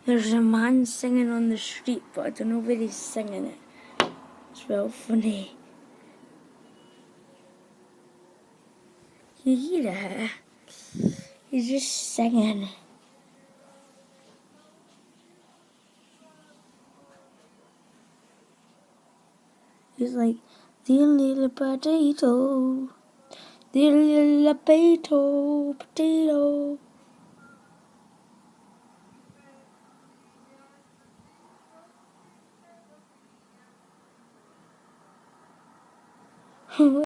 There's a man singing on the street, but I don't know where he's singing it. It's real funny. You hear it? He's just singing. He's like, dear little potato, dear little potato.